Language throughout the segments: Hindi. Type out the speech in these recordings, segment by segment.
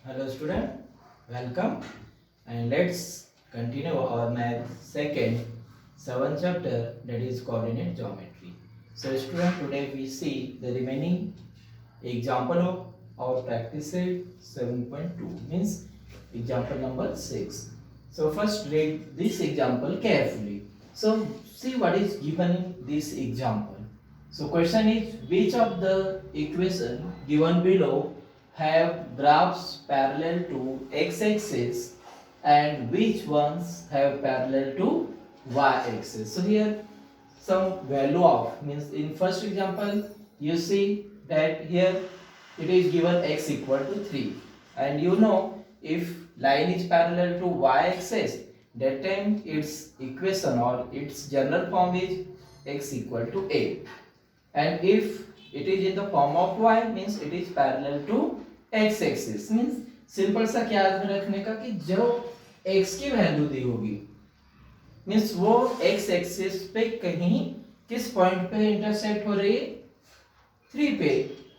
Hello student, welcome and let's continue our math second 7th chapter, that is coordinate geometry. So student, today we see the remaining example of our practice set 7.2, means example number 6. So first read this example carefully. So see what is given in this example. So question is, which of the equation given below have graphs parallel to x-axis and which ones have parallel to y-axis? So here some value of, means in first example you see that here it is given x equal to 3, and you know if line is parallel to y-axis, that time its equation or its general form is x equal to a, and if it is in the form of y means it is parallel to x axis. Means simple सा क्या याद में रखने का कि जो x की वैल्यू दी होगी मीन्स वो x एक्सिस पे कहीं किस पॉइंट पे इंटरसेक्ट हो रही है 3 पे,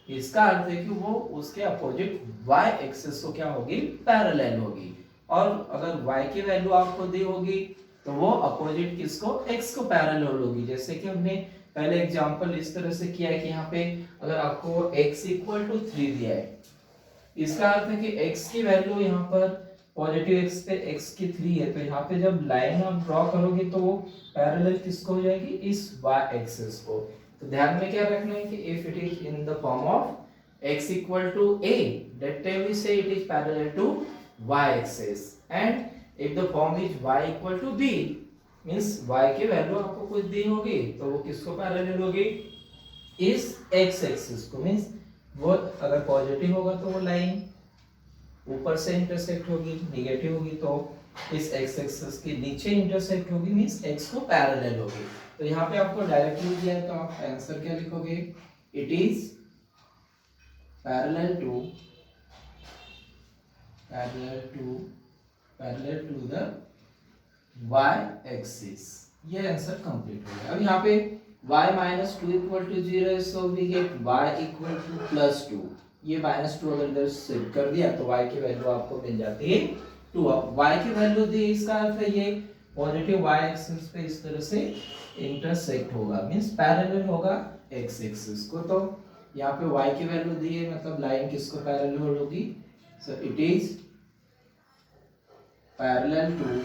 इसका अर्थ है कि वो उसके अपोजिट y एक्सिस को क्या होगी पैरेलल होगी, और अगर y की वैल्यू आपको दी होगी तो वो अपोजिट किसको x को पैरेलल होगी। जैसे कि हमने पहले एग्जांपल इस तरह से किया है कि यहाँ पे अगर आपको x इक्वल टू 3 दिया है, इसका अर्थ है कि x की वैल्यू यहाँ पर पॉजिटिव x पे x की 3 है, तो यहाँ पे जब लाइन आप ड्रॉ करोगे तो वो पैरेलल किसको हो जाएगी इस y एक्सिस को। तो ध्यान में क्या रखना है कि if it is in the form of x equal to a, that time we say it is parallel to y axis, and if the form is y equal to b means y की वैल्यू आपको कुछ दी होगी तो वो किसको पैरेलल होगी इस x एक्सिस को। मींस वो अगर पॉजिटिव होगा तो वो लाइन ऊपर से इंटरसेक्ट होगी, नेगेटिव होगी तो इस x एक्सिस के नीचे इंटरसेक्ट होगी, मींस x को पैरेलल होगी। तो यहाँ पे आपको डायरेक्टली दिया है तो आप आंसर क्या लिखोगे, it is parallel to the y axis. ये आंसर कंप्लीट हो गया। अब यहाँ पे y minus two equal to 0 है, so we get y equal to plus 2। ये माइनस 2 अगर इधर शिफ्ट कर दिया तो y की वैल्यू आपको मिल जाती है 2। अब y की वैल्यू दी, इसका अर्थ है ये पॉजिटिव y एक्सिस पे इस तरह से इंटरसेक्ट होगा, मींस पैरेलल होगा x एक्सिस को। तो यहाँ पे y की वैल्यू दी है, मतलब लाइन किसको पैरेलल होगी, so it is parallel to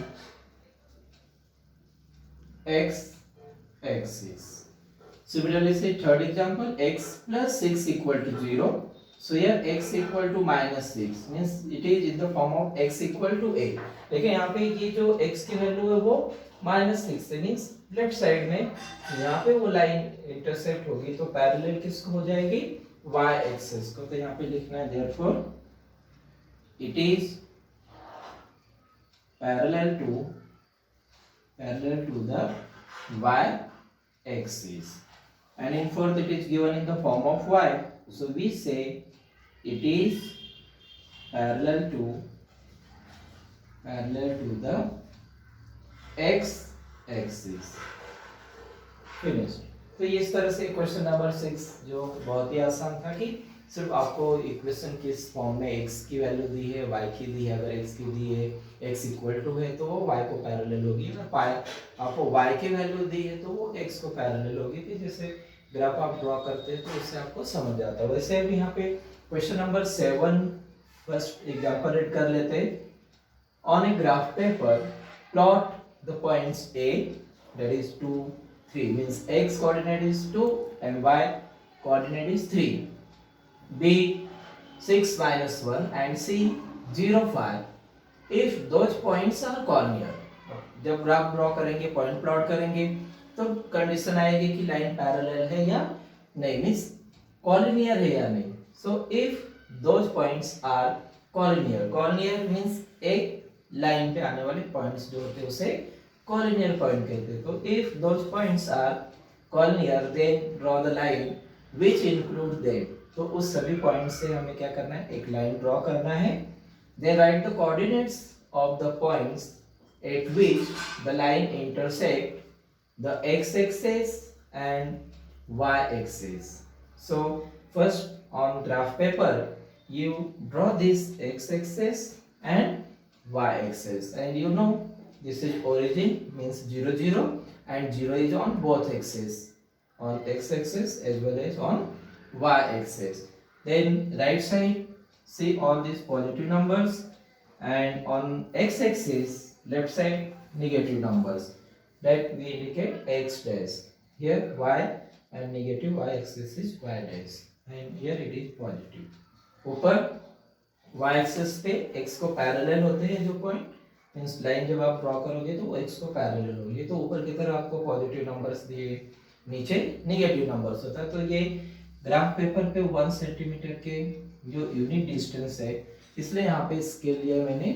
x axis. Similarly, say third example, x plus 6 equal to 0. So here x equal to minus 6 means it is in the form of x equal to a. देखिए यहाँ पे ये जो x की वैल्यू है वो -6 है, मीन्स लेफ्ट साइड में यहाँ पे वो लाइन इंटरसेक्ट होगी तो पैरेलल किसको हो जाएगी y एक्सिस को। तो यहाँ पे लिखना है therefore it is parallel to the y axis, and in fourth it is given in the form of y, so we say it is parallel to the x axis। Finish. तो ये इस तरह से क्वेश्चन नंबर 6 जो बहुत ही आसान था कि सिर्फ आपको इक्वेशन किस फॉर्म में x की वैल्यू दी है, y की दी है, अगर x की दी है x इक्वल टू है तो वो y को पैरेलल होगी, अगर आपको y की वैल्यू दी है तो वो x को पैरेलल होगी। कि जैसे ग्राफ आप ड्रॉ करते हैं तो इससे आपको समझ आता है। वैसे अभी यहाँ पे question number 7 first example read कर लेते हैं। On a graph paper plot the points a, that is 2 3 means x coordinate is 2 and y coordinate is 3, b 6 minus 1 and c 0 5 if those points are cornear। जब ग्राफ ड्रॉ करेंगे, पॉइंट प्लॉट करेंगे तो कंडीशन आएगी कि लाइन पैरेलल है या नहीं, मींस कॉर्नियर है या नहीं। So if those points are collinear means एक लाइन पे आने वाले पॉइंट्स जो होते हैं उसे कॉर्नियर पॉइंट कहते हैं। तो if those points are collinear then draw the line which include them. तो उस सभी पॉइंट से हमें क्या करना है, एक लाइन ड्रॉ करना है। Then write the coordinates of the points at which the line intersect the x axis and y axis. So first on graph paper you draw this x-axis and y-axis, and you know this is origin, means 0 0, and 0 is on both axes, on x-axis as well as on y-axis. Then right side, see all these positive numbers, and on x-axis left side negative numbers, that we indicate x dash. Here y and negative y-axis is y dash, and here it is positive. ऊपर y एक्सिस पे x को पैरेलल होते हैं जो पॉइंट, मींस लाइन जब आप ड्रॉ करोगे तो x को पैरेलल होंगे, तो ऊपर की तरफ आपको पॉजिटिव नंबर्स दिए, नीचे नेगेटिव नंबर्स होता है। तो ये ग्राफ पेपर पे 1 सेंटीमीटर के जो यूनिट डिस्टेंस है, इसलिए यहाँ पे स्केल लिया मैंने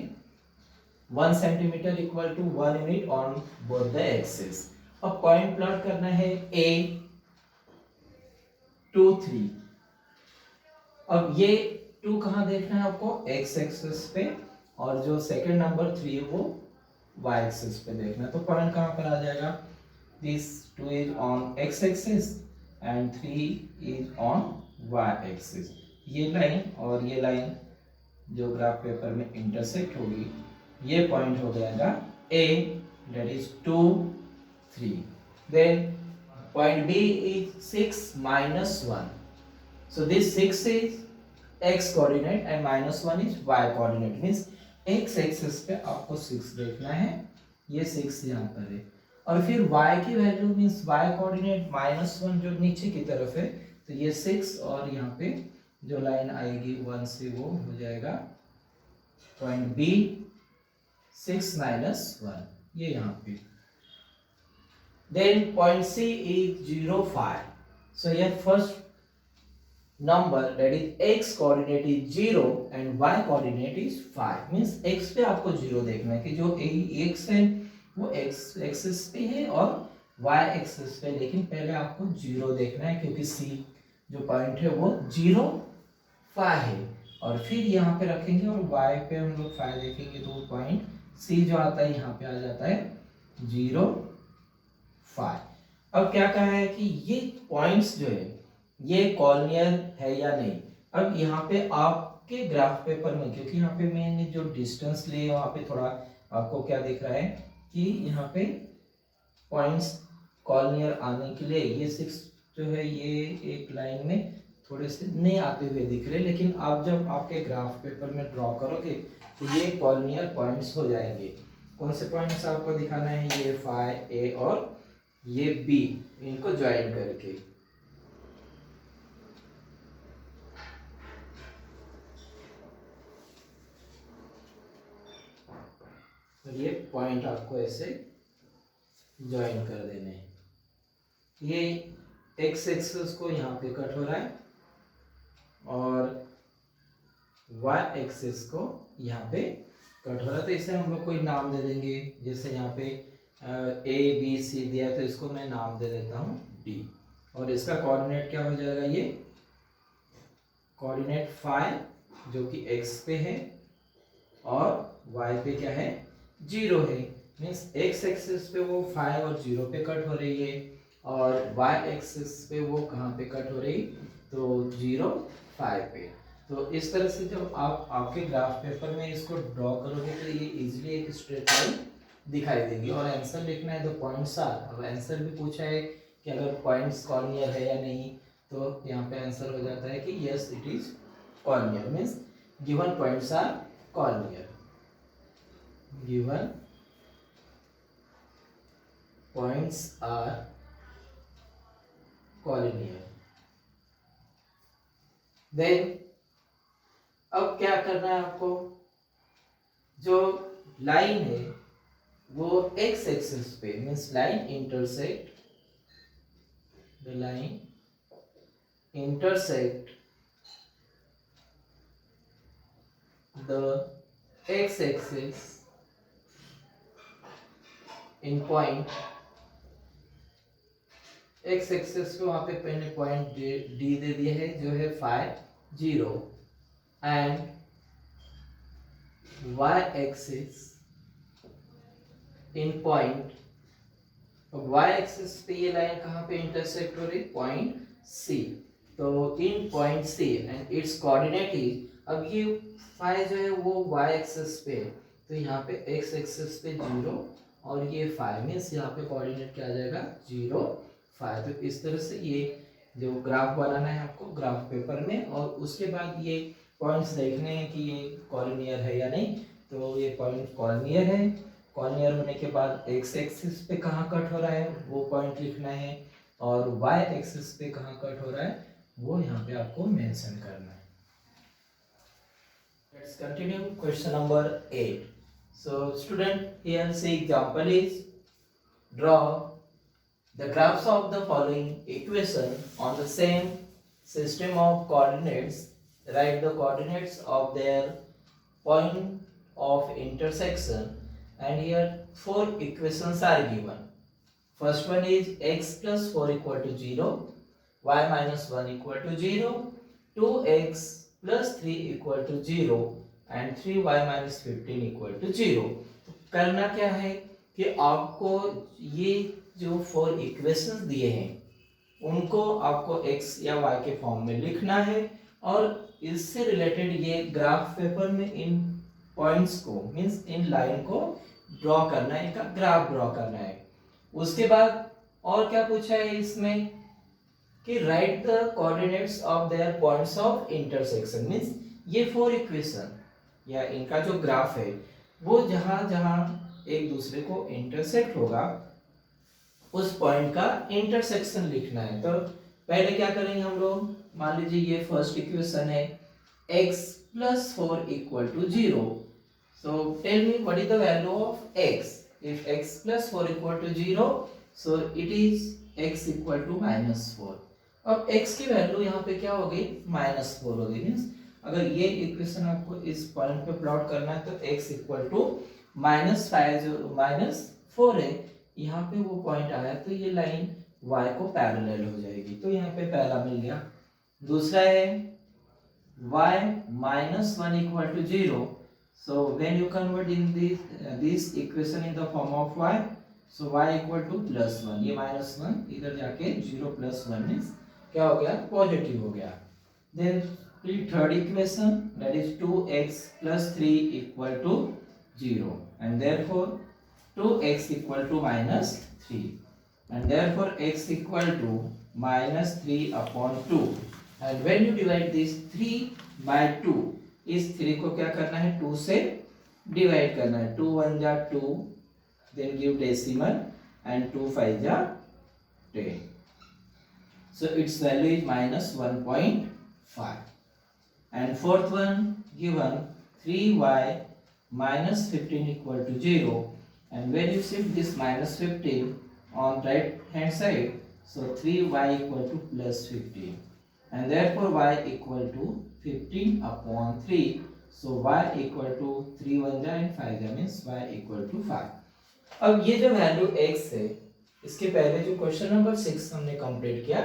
1 centimetre equal to 1 unit on both the axis. अब पॉइंट प्लॉट करना है A 2 3। अब ये 2 कहाँ देखना है आपको, x एक्सिस पे, और जो सेकंड नंबर 3 है वो y एक्सिस पे देखना है। तो पॉइंट कहाँ पर आ जाएगा, this 2 is on x axis and 3 is on y axis. ये लाइन और ये लाइन जो ग्राफ पेपर में इंटरसेक्ट होगी, ये पॉइंट हो जाएगा A, that is 2 3. Then point B is 6 minus 1. So this 6 is x coordinate and minus 1 is y coordinate, means x axis पे आपको 6 देखना है, ये 6 यहाँ पर है, और फिर y की वैल्यू मींस y कोऑर्डिनेट -1 जो नीचे की तरफ है, तो ये 6, और यहाँ पे जो लाइन आएगी 1 से वो हो जाएगा पॉइंट B 6 minus 1, ये यहाँ पे। Then point C is 0 5. So here first number, that is x coordinate is 0 and y coordinate is 5, means x पे आपको 0 देखना है कि जो x है वो x एक्सिस पे है और y एक्सिस पे, लेकिन पहले आपको 0 देखना है क्योंकि C जो पॉइंट है वो 0 5 है, और फिर यहाँ पे रखेंगे और y पे हम लोग 5 देखेंगे, तो पॉइंट C जो आता है यहाँ पे आ जाता है 0 5। अब क्या कहा है कि ये पॉइंट्स जो है ये कॉर्नियर है या नहीं। अब यहाँ पे आपके ग्राफ पेपर में, क्योंकि यहाँ पे मैंने जो डिस्टेंस लिए वहाँ पे थोड़ा आपको क्या दिख रहा है कि यहाँ पे पॉइंट्स कॉर्नियर आने के लिए ये 6 जो है ये एक लाइन में थोड़े से नहीं आते हुए दिख रहे, लेकिन आप जब आपके ग्राफ पेपर में ड्रॉ करोगे तो ये कॉर्नियर पॉइंट्स हो जाएंगे। कौन से पॉइंट्स आपको दिखाना है, ये फाई A और ये B, इनको ज्वाइन करके। ये पॉइंट आपको ऐसे ज्वाइन कर देने हैं। ये x एक्सिस को यहाँ पे कट हो रहा है और y एक्सिस को यहाँ पे कट हो रहा है, तो इसे हम लोग कोई नाम दे देंगे। जैसे यहाँ पे A B C दिया है तो इसको मैं नाम दे देता हूँ D, और इसका कोऑर्डिनेट क्या हो जाएगा, ये कोऑर्डिनेट फाई जो कि x पे है और y पे क्या है 0 है, मीन्स x एक्सिस पे वो 5 और 0 पे कट हो रही है, और y एक्सिस पे वो कहाँ पे कट हो रही, तो 0 5 पे। तो इस तरह से जब आप आपके ग्राफ पेपर में इसको ड्रॉ करोगे तो ये इजीली एक स्ट्रेट लाइन दिखाई देगी। और आंसर लिखना है तो पॉइंट्स आर, अब आंसर भी पूछा है कि अगर पॉइंट्स कॉर्नियर है या नहीं, तो यहाँ पे आंसर हो जाता है कि yes it is collinear, means given points are collinear, given points are collinear। then अब क्या करना है आपको, जो लाइन है वो x एक्सिस पे, means line intersect, the line intersect the x axis in point x axis पे, वहां पे पहले पॉइंट D दे दिया है जो है 5 0, and y axis in point, y axis पे ये लाइन कहाँ पे इंटरसेक्ट हो रही, पॉइंट C। तो in point C and its coordinate is अब ये फाइव जो है वो वाई एक्सिस पे, तो यहाँ पे एक्स एक्सिस पे 0 और ये 5 मीन्स यहाँ पे कोऑर्डिनेट क्या आ जाएगा 0 5। तो इस तरह से ये जो ग्राफ बनाना है आपको ग्राफ पेपर में, और उसके बाद ये पॉइंट्स देखने हैं कि ये कॉलिनियर है या नहीं। तो ये पॉइंट कॉलिनियर है, कॉलिनियर होने के बाद एक्स एक्सिस पे कहाँ कट हो रहा है वो पॉइंट लिखना है, और वाई एक्सिस पे कहाँ कट हो रहा है वो यहाँ पे आपको मेंशन करना है। Let's continue question number 8. So student, here say example is draw the graphs of the following equation on the same system of coordinates. Write the coordinates of their point of intersection, and here four equations are given. First one is x plus 4 equal to 0, y minus 1 equal to 0, 2x plus 3 equal to 0 and 3y minus 15 equal to 0. तो करना क्या है कि आपको ये जो फोर इक्वेशंस दिए हैं उनको आपको x या y के फॉर्म में लिखना है, और इससे रिलेटेड ये ग्राफ पेपर में इन पॉइंट्स को मींस इन लाइन को ड्रॉ करना है, इनका ग्राफ ड्रॉ करना है। उसके बाद और क्या पूछा है इसमें कि write the coordinates of their points of intersection, means ये फोर इक्वेशन या इनका जो ग्राफ है वो जहां जहां एक दूसरे को इंटरसेक्ट होगा उस पॉइंट का इंटरसेक्शन लिखना है। तो पहले क्या करेंगे हम लोग, मान लीजिए ये फर्स्ट इक्वेशन है x plus 4 equal to 0. So tell me what is the value of x. If x plus 4 equal to 0, so it is x equal to minus 4. अब x की वैल्यू यहाँ पे क्या हो गई -4 हो गई। मीन्स अगर ये इक्वेशन आपको इस पॉइंट पे प्लॉट करना है तो x इक्वल टू -5 जो -4 है यहाँ पे वो पॉइंट आया तो ये लाइन y को पैरेलल हो जाएगी। तो यहाँ पे पहला मिल गया। दूसरा है y minus 1 equal to 0. So when you convert in this equation in the form of y, so y equal to +1, ये -1 इधर जाके 0 + 1 मीन्स क्या हो गया पॉजिटिव हो गया। Then third equation that is 2x plus 3 equal to 0, and therefore 2x equal to -3, and therefore x equal to -3 upon 2. And when you divide this 3 by 2, इस 3 को क्या करना है 2 से डिवाइड करना है। 2 1 जा 2, then give decimal, and 2 5 जा 10. So its value is -1.5. And fourth one given 3y minus 15 equal to 0, and when you shift this -15 on right hand side, so 3y equal to +15, and therefore y equal to 15 upon 3. So y equal to 3 1 जा and 5 जा means y equal to 5. अब ये जो वैल्यू x है इसके पहले जो क्वेश्चन नंबर 6 हमने कंप्लीट किया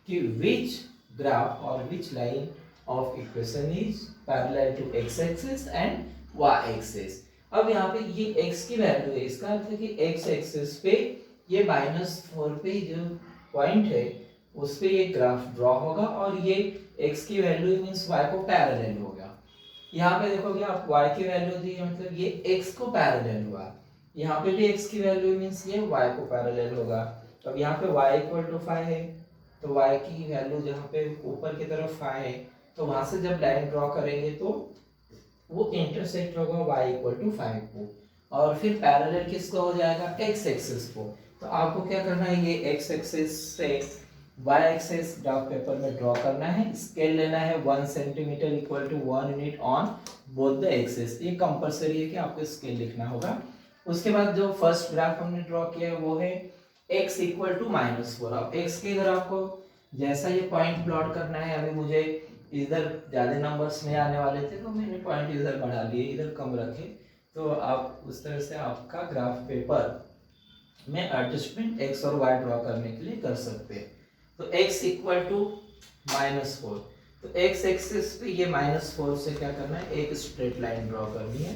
कि विच ग्राफ और which line of equation is parallel to x axis and y axis. अब यहाँ पे ये x की वैल्यू है, इसका अर्थ है कि x एक्सिस पे ये -4 पे जो पॉइंट है उस पे ये ग्राफ ड्रॉ होगा, और ये x की वैल्यू मींस y को पैरेलल होगा। यहाँ पे देखोगे आप y की वैल्यू दी है मतलब ये x को पैरेलल हुआ, यहाँ पे भी x की वैल्यू मींस ये y को पैरेलल होगा। अब यहाँ पे y इक्वल टू 5 है तो y की वैल्यू जहाँ पे ऊपर की तरफ 5 है तो वहां से जब लाइन ड्रॉ करेंगे तो वो इंटरसेक्ट होगा y इक्वल टू 5 को, और फिर पैरेलल किसको हो जाएगा x एक्सिस को। तो आपको क्या करना है ये x एक्सिस से y एक्सिस ग्राफ पेपर में ड्रॉ करना है। स्केल लेना है 1 centimetre equal to 1 unit on both the axis. ये कंपलसरी है कि आपको स्केल लिखना होगा। उसके बाद जो फर्स्ट ग्राफ हमने ड्रॉ किया है वो है x इक्वल टू -4। अब x के इधर आपको जैसा ये पॉइंट प्लॉट करना है, अभी मुझे इधर ज़्यादा नंबर्स नहीं आने वाले थे तो मैंने पॉइंट इधर बढ़ा लिए, इधर कम रखे, तो आप उस तरह से आपका ग्राफ पेपर में एडजस्टमेंट x और y ड्रॉ करने के लिए कर सकते हैं। तो x इक्वल टू -4, तो x एक्सिस पे ये -4 से क्या करना है एक स्ट्रेट लाइन ड्रॉ करनी है।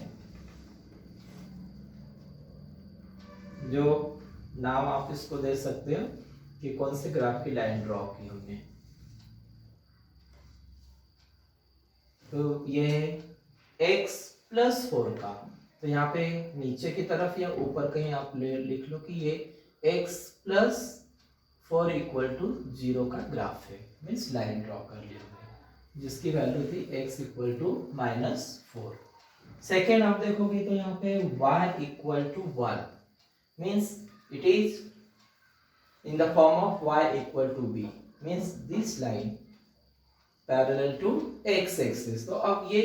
जो नाम आप इसको दे सकते हो कि कौन से ग्राफ की लाइन ड्रॉ की हमने। तो ये x प्लस 4 का, तो यहाँ पे नीचे की तरफ या ऊपर कहीं आप लिख लो कि ये x प्लस 4 इक्वल टू 0 का ग्राफ है, मीन्स लाइन ड्रॉ कर लिया जिसकी वैल्यू थी x इक्वल टू -4। सेकेंड आप देखोगे तो यहाँ पे y equal to 1 means it is in the form of y equal to b, means this line parallel to x axis. तो अब ये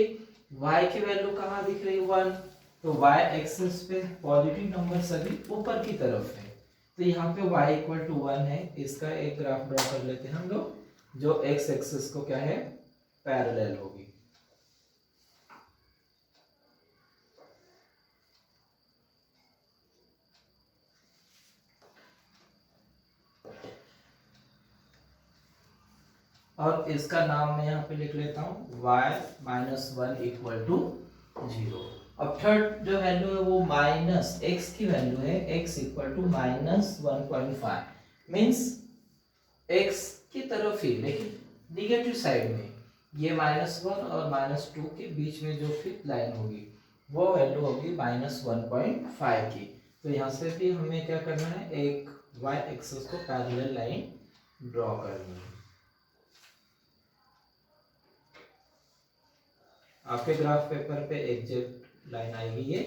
y की वैल्यू कहाँ दिख रही है 1, तो y एक्सिस पे पॉजिटिव नंबर सभी ऊपर की तरफ है, तो यहाँ पे y इक्वल टू 1 है। इसका एक ग्राफ ड्रॉ कर लेते हैं हम लोग जो x एक्सिस को क्या है पैरेलल होगी। और इसका नाम मैं यहाँ पे लिख लेता हूँ y-1 इक्वल टू 0। अब थर्ड जो वैल्यू है वो माइनस x की वैल्यू है x equal to -1.5, means x की तरफ ही लेकिन निगेटिव साइड में ये -1 और -2 के बीच में जो फिफ्थ लाइन होगी वो वैल्यू होगी -1.5 की। तो यहाँ से भी हमें क्या करना है, एक y एक्सिस को पैरेलल लाइन ड्रॉ करनी है। आपके ग्राफ पेपर पे एग्जैक्ट लाइन आएगी ये,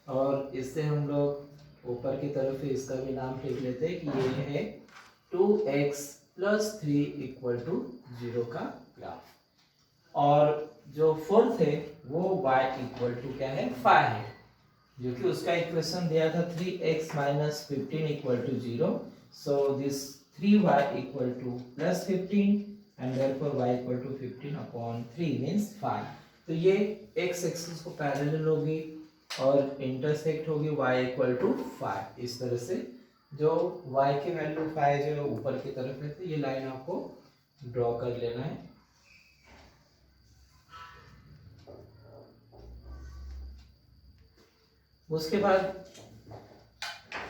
और इससे हम लोग ऊपर की तरफ इसका भी नाम लिख लेते हैं कि ये है 2x प्लस 3 इक्वल टू 0 का ग्राफ। और जो फोर्थ है वो y इक्वल टू क्या है 5 है, जो कि उसका इक्वेशन दिया था 3x minus 15 equal to 0। So this 3y equal to plus 15 and therefore y equal to 15 upon 3 means 5। तो ये x एक्सिस को पैरेलल होगी और इंटरसेक्ट होगी y equal to 5। इस तरह से जो y की वैल्यू 5 जो ऊपर की तरफ है, तो ये लाइन आपको ड्रॉ कर लेना है। उसके बाद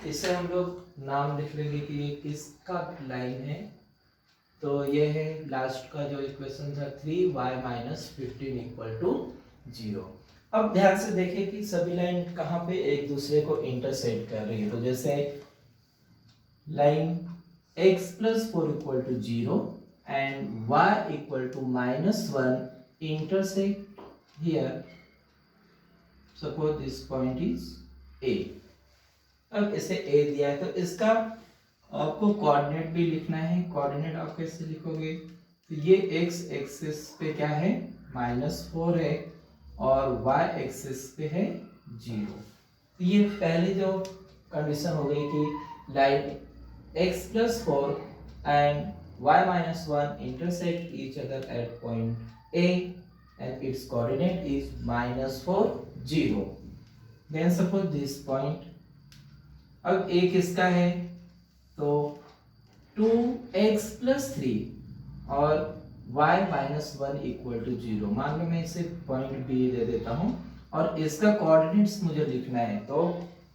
इसे हम लोग नाम लिख लेंगे कि ये किसका लाइन है, तो ये है लास्ट का जो इक्वेशन था 3y माइनस 15 इक्वल टू 0। अब ध्यान से देखिए कि सभी लाइन कहाँ पे एक दूसरे को इंटरसेक्ट कर रही है। तो जैसे line x plus 4 equal to 0 and y equal to -1 intersect here, suppose this point is a। अब इसे a दिया है तो इसका आपको कोऑर्डिनेट भी लिखना है। कोऑर्डिनेट आप कैसे लिखोगे, तो ये x एक्सिस पे क्या है -4 है और y एक्सिस पे है 0। तो ये पहली जो कंडीशन हो गई कि line x plus 4 and y minus 1 intersect each other at point a and its coordinate is -4 0। then suppose this point, अब a किसका है, तो 2x प्लस 3 और y माइनस 1 इक्वल टू 0। मान लो मैं इसे पॉइंट B दे देता हूँ और इसका कोऑर्डिनेट्स मुझे लिखना है। तो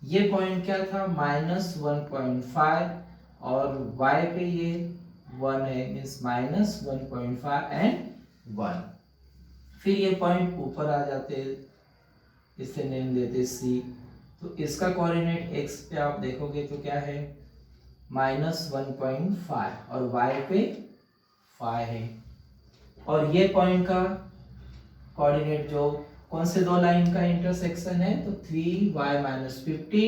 ये पॉइंट क्या था -1.5 और y पे ये 1 है, मीन्स -1.5 एंड 1। फिर ये पॉइंट ऊपर आ जाते, इसे नेम देते C। तो इसका कोऑर्डिनेट x पे आप देखोगे तो क्या है -1.5 और y पे 5 है। और ये पॉइंट का कोऑर्डिनेट जो कौन से दो लाइन का इंटरसेक्शन है, तो 3y माइनस 15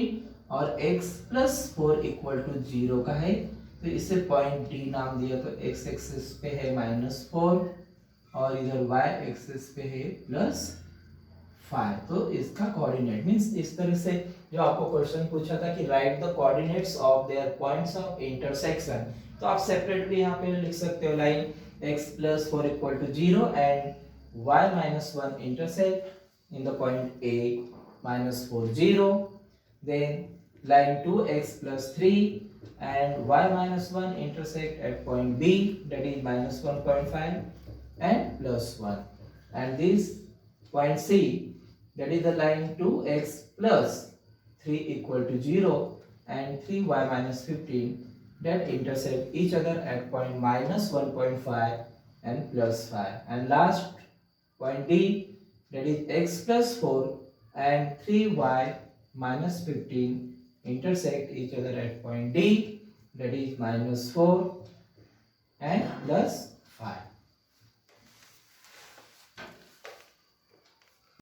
और x प्लस 4 इक्वल टू 0 का है। तो इसे पॉइंट D नाम दिया। तो x एक्सिस पे है -4 और इधर y एक्सिस पे है +5। तो इसका कोऑर्डिनेट मींस इस तरह से जो आपको क्वेश्चन पूछा था कि write the coordinates of their points of intersection, तो आप सेपरेट भी यहाँ पे लिख सकते हो line x plus 4 equal to 0 and y minus 1 intersect in the point a -4 0, then line 2x plus 3 and y minus 1 intersect at point B, that is -1.5 and +1, and this point C, that is the line 2x plus 3 equal to 0 and 3y minus 15, that intersect each other at point -1.5 and plus 5. And last point D, that is x plus 4 and 3y minus 15 intersect each other at point D, that is minus 4 and plus 5.